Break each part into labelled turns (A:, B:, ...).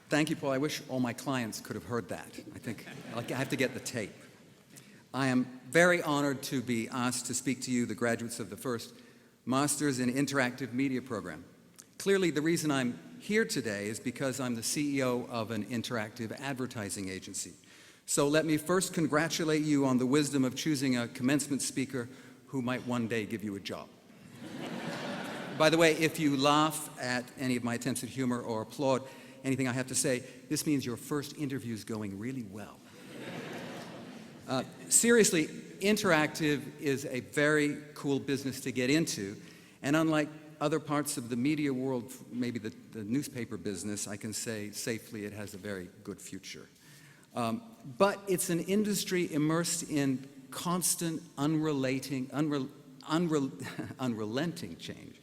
A: Thank you, Paul. I wish all my clients could have heard that. I think I have to get the tape. I am very honored to be asked to speak to you, the graduates of the first Masters in Interactive Media program. Clearly, the reason I'm here today is because I'm the CEO of an interactive advertising agency. So let me first congratulate you on the wisdom of choosing a commencement speaker who might one day give you a job. By the way, if you laugh at any of my attempts at humor or applaud anything I have to say, this means your first interview is going really well. Seriously, interactive is a very cool business to get into, and unlike other parts of the media world, maybe the newspaper business, I can say safely it has a very good future. But it's an industry immersed in constant, unrelenting change.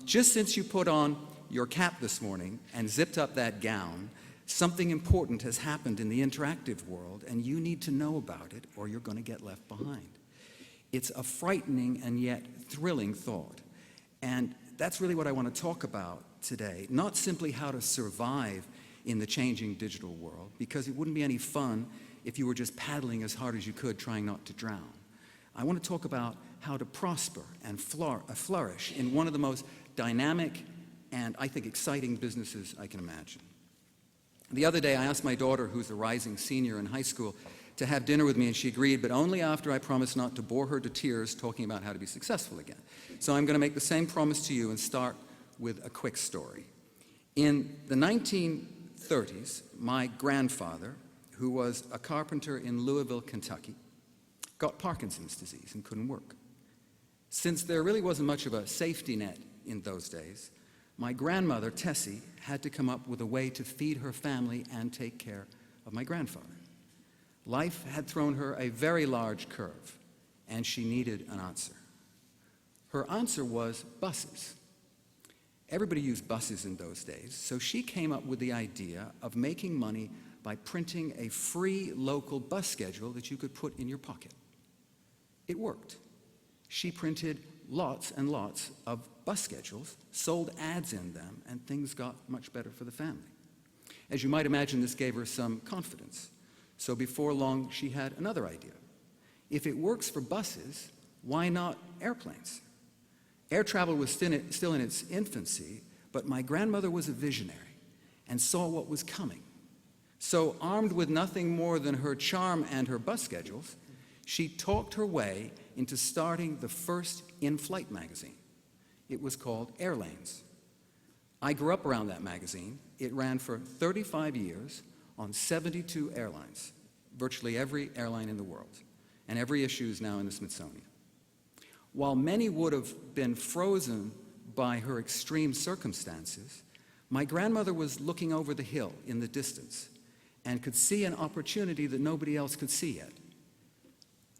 A: Just since you put on your cap this morning and zipped up that gown, something important has happened in the interactive world, and you need to know about it or you're going to get left behind. It's a frightening and yet thrilling thought. And that's really what I want to talk about today. Not simply how to survive in the changing digital world, because it wouldn't be any fun if you were just paddling as hard as you could trying not to drown. I want to talk about how to prosper and flourish in one of the most dynamic and, I think, exciting businesses I can imagine. The other day, I asked my daughter, who's a rising senior in high school, to have dinner with me, and she agreed, but only after I promised not to bore her to tears talking about how to be successful again. So I'm going to make the same promise to you and start with a quick story. In the 1930s, my grandfather, who was a carpenter in Louisville, Kentucky, got Parkinson's disease and couldn't work. Since there really wasn't much of a safety net in those days, my grandmother, Tessie, had to come up with a way to feed her family and take care of my grandfather. Life had thrown her a very large curve, and she needed an answer. Her answer was buses. Everybody used buses in those days, so she came up with the idea of making money by printing a free local bus schedule that you could put in your pocket. It worked. She printed lots and lots of bus schedules, sold ads in them, and things got much better for the family. As you might imagine, this gave her some confidence. So before long, she had another idea. If it works for buses, why not airplanes? Air travel was still in its infancy, but my grandmother was a visionary and saw what was coming. So armed with nothing more than her charm and her bus schedules, she talked her way into starting the first in-flight magazine. It was called Airlanes. I grew up around that magazine. It ran for 35 years on 72 airlines, virtually every airline in the world, and every issue is now in the Smithsonian. While many would have been frozen by her extreme circumstances, my grandmother was looking over the hill in the distance and could see an opportunity that nobody else could see yet.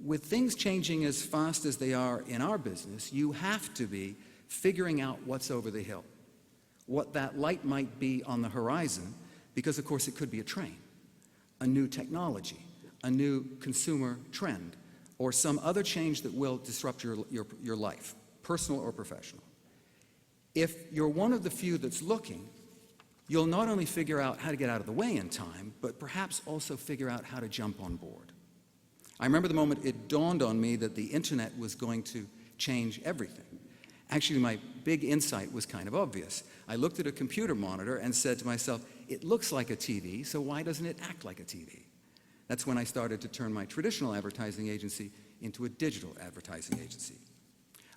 A: With things changing as fast as they are in our business, you have to be figuring out what's over the hill, what that light might be on the horizon, because of course it could be a train, a new technology, a new consumer trend, or some other change that will disrupt your life, personal or professional. If you're one of the few that's looking, you'll not only figure out how to get out of the way in time, but perhaps also figure out how to jump on board. I remember the moment it dawned on me that the internet was going to change everything. Actually, my big insight was kind of obvious. I looked at a computer monitor and said to myself, it looks like a TV, so why doesn't it act like a TV? That's when I started to turn my traditional advertising agency into a digital advertising agency.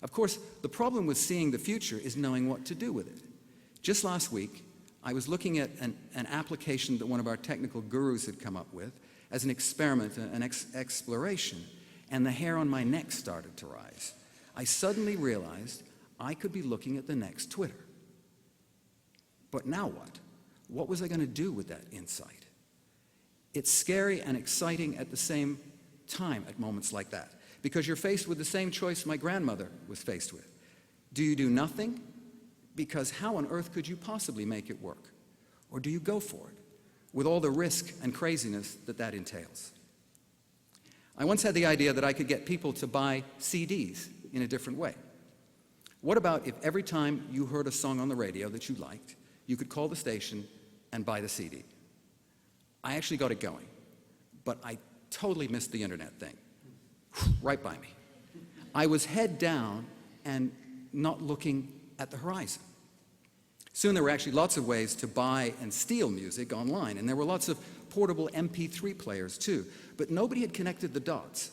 A: Of course, the problem with seeing the future is knowing what to do with it. Just last week, I was looking at an application that one of our technical gurus had come up with as an experiment, an exploration, and the hair on my neck started to rise. I suddenly realized I could be looking at the next Twitter. But now what? What was I going to do with that insight? It's scary and exciting at the same time at moments like that, because you're faced with the same choice my grandmother was faced with. Do you do nothing? Because how on earth could you possibly make it work? Or do you go for it, with all the risk and craziness that that entails? I once had the idea that I could get people to buy CDs in a different way. What about if every time you heard a song on the radio that you liked, you could call the station and buy the CD. I actually got it going, but I totally missed the internet thing. Right by me. I was head down and not looking at the horizon. Soon there were actually lots of ways to buy and steal music online, and there were lots of portable MP3 players too, but nobody had connected the dots.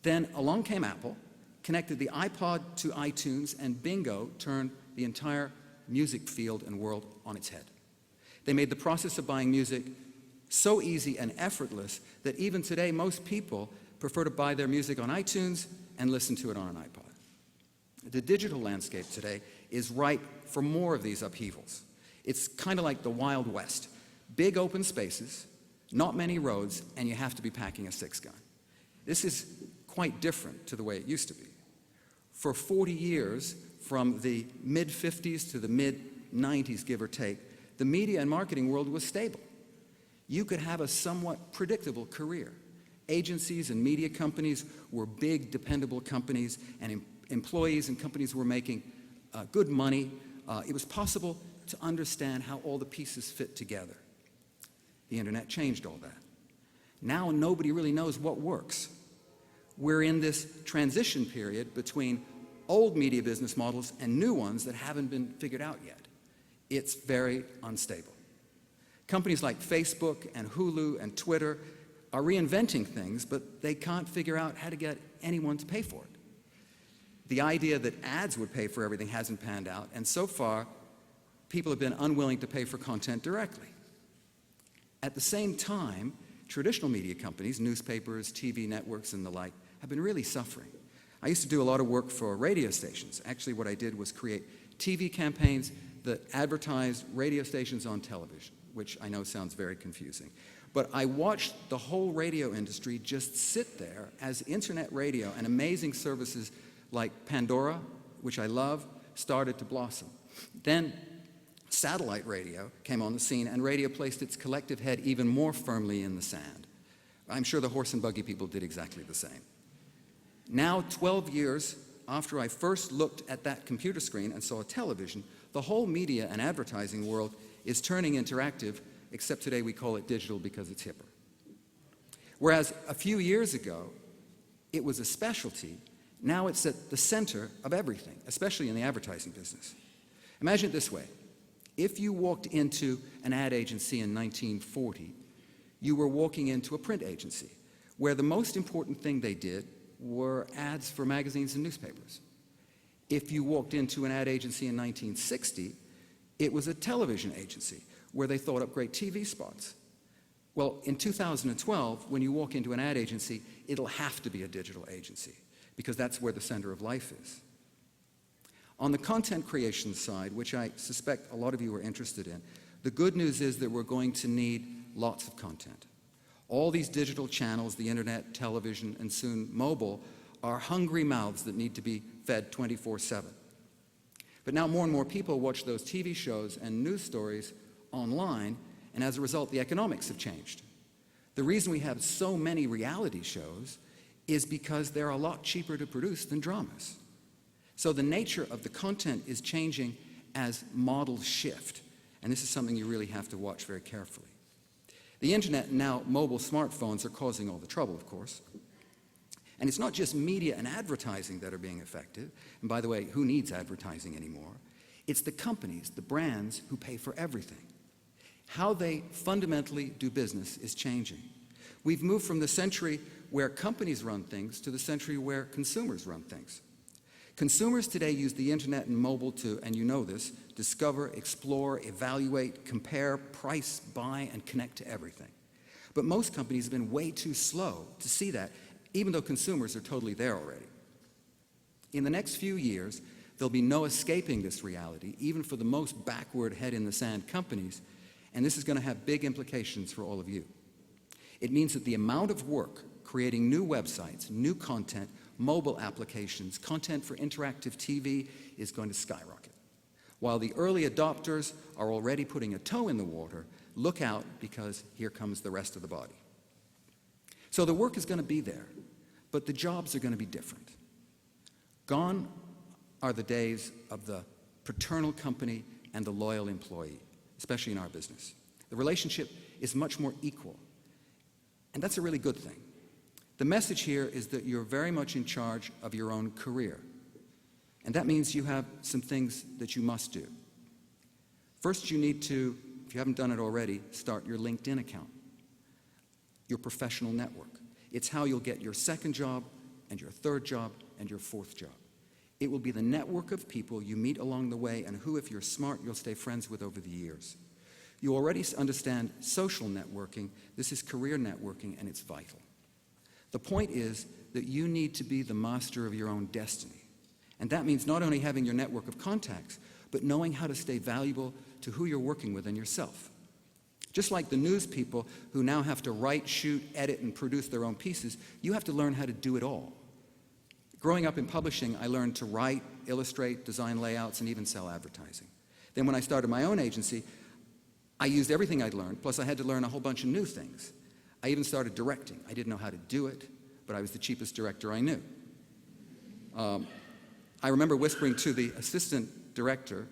A: Then along came Apple, connected the iPod to iTunes, and bingo, turned the entire music field and world on its head. They made the process of buying music so easy and effortless that even today most people prefer to buy their music on iTunes and listen to it on an iPod. The digital landscape today is ripe for more of these upheavals. It's kind of like the Wild West. Big open spaces, not many roads, and you have to be packing a six-gun. This is quite different to the way it used to be. For 40 years, from the mid-50s to the mid-90s, give or take, the media and marketing world was stable. You could have a somewhat predictable career. Agencies and media companies were big, dependable companies, and employees and companies were making good money. It was possible to understand how all the pieces fit together. The internet changed all that. Now nobody really knows what works. We're in this transition period between old media business models and new ones that haven't been figured out yet. It's very unstable. Companies like Facebook and Hulu and Twitter are reinventing things, but they can't figure out how to get anyone to pay for it. The idea that ads would pay for everything hasn't panned out, and so far, people have been unwilling to pay for content directly. At the same time, traditional media companies, newspapers, TV networks, and the like, have been really suffering. I used to do a lot of work for radio stations. Actually, what I did was create TV campaigns that advertised radio stations on television, which I know sounds very confusing. But I watched the whole radio industry just sit there as internet radio and amazing services like Pandora, which I love, started to blossom. Then satellite radio came on the scene, and radio placed its collective head even more firmly in the sand. I'm sure the horse and buggy people did exactly the same. Now, 12 years after I first looked at that computer screen and saw television, the whole media and advertising world is turning interactive, except today we call it digital because it's hipper. Whereas a few years ago, it was a specialty, now it's at the center of everything, especially in the advertising business. Imagine it this way. If you walked into an ad agency in 1940, you were walking into a print agency, where the most important thing they did were ads for magazines and newspapers. If you walked into an ad agency in 1960, it was a television agency, where they thought up great TV spots. Well, in 2012, when you walk into an ad agency, it'll have to be a digital agency, because that's where the center of life is. On the content creation side, which I suspect a lot of you are interested in, the good news is that we're going to need lots of content. All these digital channels, the internet, television, and soon mobile, are hungry mouths that need to be fed 24/7. But now more and more people watch those TV shows and news stories online, and as a result, the economics have changed. The reason we have so many reality shows is because they're a lot cheaper to produce than dramas. So the nature of the content is changing as models shift, and this is something you really have to watch very carefully. The internet and now mobile smartphones are causing all the trouble, of course. And it's not just media and advertising that are being affected, and by the way, who needs advertising anymore? It's the companies, the brands, who pay for everything. How they fundamentally do business is changing. We've moved from the century where companies run things to the century where consumers run things. Consumers today use the internet and mobile to, and you know this, discover, explore, evaluate, compare, price, buy, and connect to everything. But most companies have been way too slow to see that, even though consumers are totally there already. In the next few years, there'll be no escaping this reality, even for the most backward head-in-the-sand companies, and this is going to have big implications for all of you. It means that the amount of work creating new websites, new content, mobile applications, content for interactive TV is going to skyrocket. While the early adopters are already putting a toe in the water, look out, because here comes the rest of the body. So the work is going to be there, but the jobs are going to be different. Gone are the days of the paternal company and the loyal employee, especially in our business. The relationship is much more equal. And that's a really good thing. The message here is that you're very much in charge of your own career. And that means you have some things that you must do. First, you need to, if you haven't done it already, start your LinkedIn account, your professional network. It's how you'll get your second job and your third job and your fourth job. It will be the network of people you meet along the way and who, if you're smart, you'll stay friends with over the years. You already understand social networking. This is career networking, and it's vital. The point is that you need to be the master of your own destiny. And that means not only having your network of contacts, but knowing how to stay valuable to who you're working with and yourself. Just like the news people who now have to write, shoot, edit, and produce their own pieces, you have to learn how to do it all. Growing up in publishing, I learned to write, illustrate, design layouts, and even sell advertising. Then when I started my own agency, I used everything I'd learned, plus I had to learn a whole bunch of new things. I even started directing. I didn't know how to do it, but I was the cheapest director I knew. I remember whispering to the assistant director,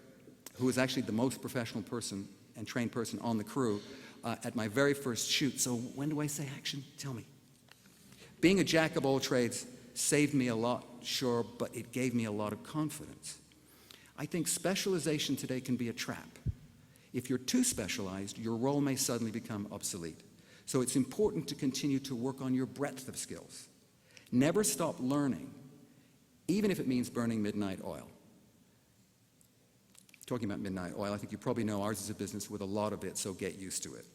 A: who was actually the most professional person and trained person on the crew, at my very first shoot, "So when do I say action? Tell me." Being a jack of all trades saved me a lot, sure, but it gave me a lot of confidence. I think specialization today can be a trap. If you're too specialized, your role may suddenly become obsolete. So it's important to continue to work on your breadth of skills. Never stop learning, even if it means burning midnight oil. Talking about midnight oil, I think you probably know ours is a business with a lot of it, so get used to it.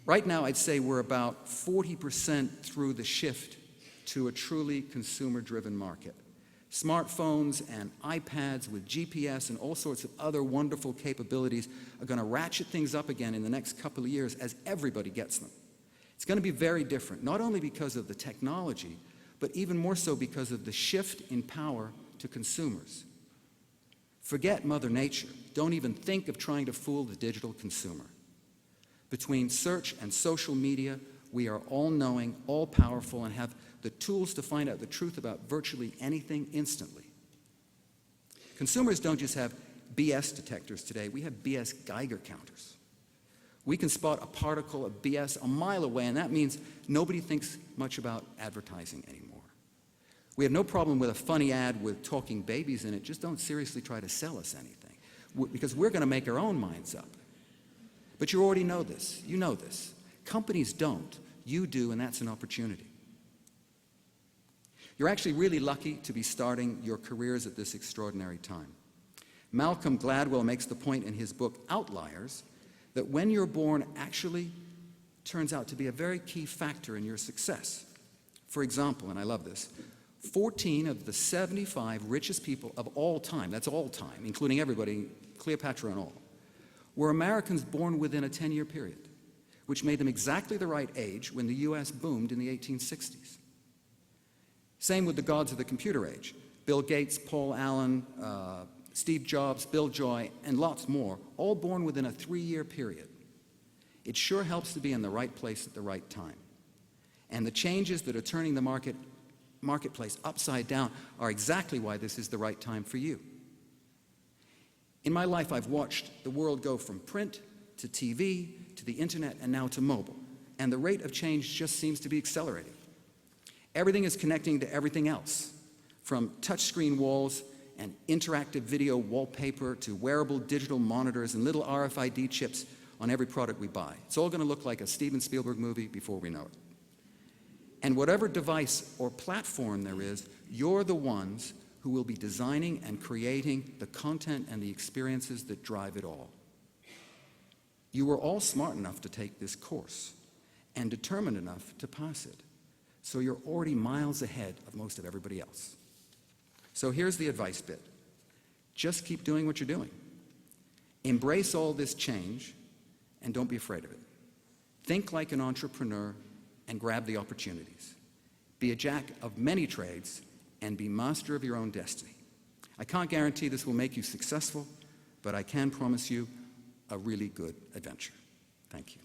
A: Right now, I'd say we're about 40% through the shift to a truly consumer-driven market. Smartphones and iPads with GPS and all sorts of other wonderful capabilities are going to ratchet things up again in the next couple of years as everybody gets them. It's going to be very different, not only because of the technology, but even more so because of the shift in power to consumers. Forget Mother Nature. Don't even think of trying to fool the digital consumer. Between search and social media, we are all-knowing, all-powerful, and have the tools to find out the truth about virtually anything instantly. Consumers don't just have BS detectors today, we have BS Geiger counters. We can spot a particle of BS a mile away, and that means nobody thinks much about advertising anymore. We have no problem with a funny ad with talking babies in it, just don't seriously try to sell us anything, because we're going to make our own minds up. But you already know this. You know this. Companies don't. You do, and that's an opportunity. You're actually really lucky to be starting your careers at this extraordinary time. Malcolm Gladwell makes the point in his book, Outliers, that when you're born actually turns out to be a very key factor in your success. For example, and I love this, 14 of the 75 richest people of all time, that's all time, including everybody, Cleopatra and all, were Americans born within a 10-year period, which made them exactly the right age when the US boomed in the 1860s. Same with the gods of the computer age. Bill Gates, Paul Allen, Steve Jobs, Bill Joy, and lots more, all born within a 3-year period. It sure helps to be in the right place at the right time. And the changes that are turning the marketplace upside down are exactly why this is the right time for you. In my life, I've watched the world go from print to TV to the internet and now to mobile, and the rate of change just seems to be accelerating. Everything is connecting to everything else, from touchscreen walls and interactive video wallpaper to wearable digital monitors and little RFID chips on every product we buy. It's all going to look like a Steven Spielberg movie before we know it. And whatever device or platform there is, you're the ones who will be designing and creating the content and the experiences that drive it all. You were all smart enough to take this course and determined enough to pass it. So you're already miles ahead of most of everybody else. So here's the advice bit. Just keep doing what you're doing. Embrace all this change and don't be afraid of it. Think like an entrepreneur and grab the opportunities. Be a jack of many trades and be master of your own destiny. I can't guarantee this will make you successful, but I can promise you a really good adventure. Thank you.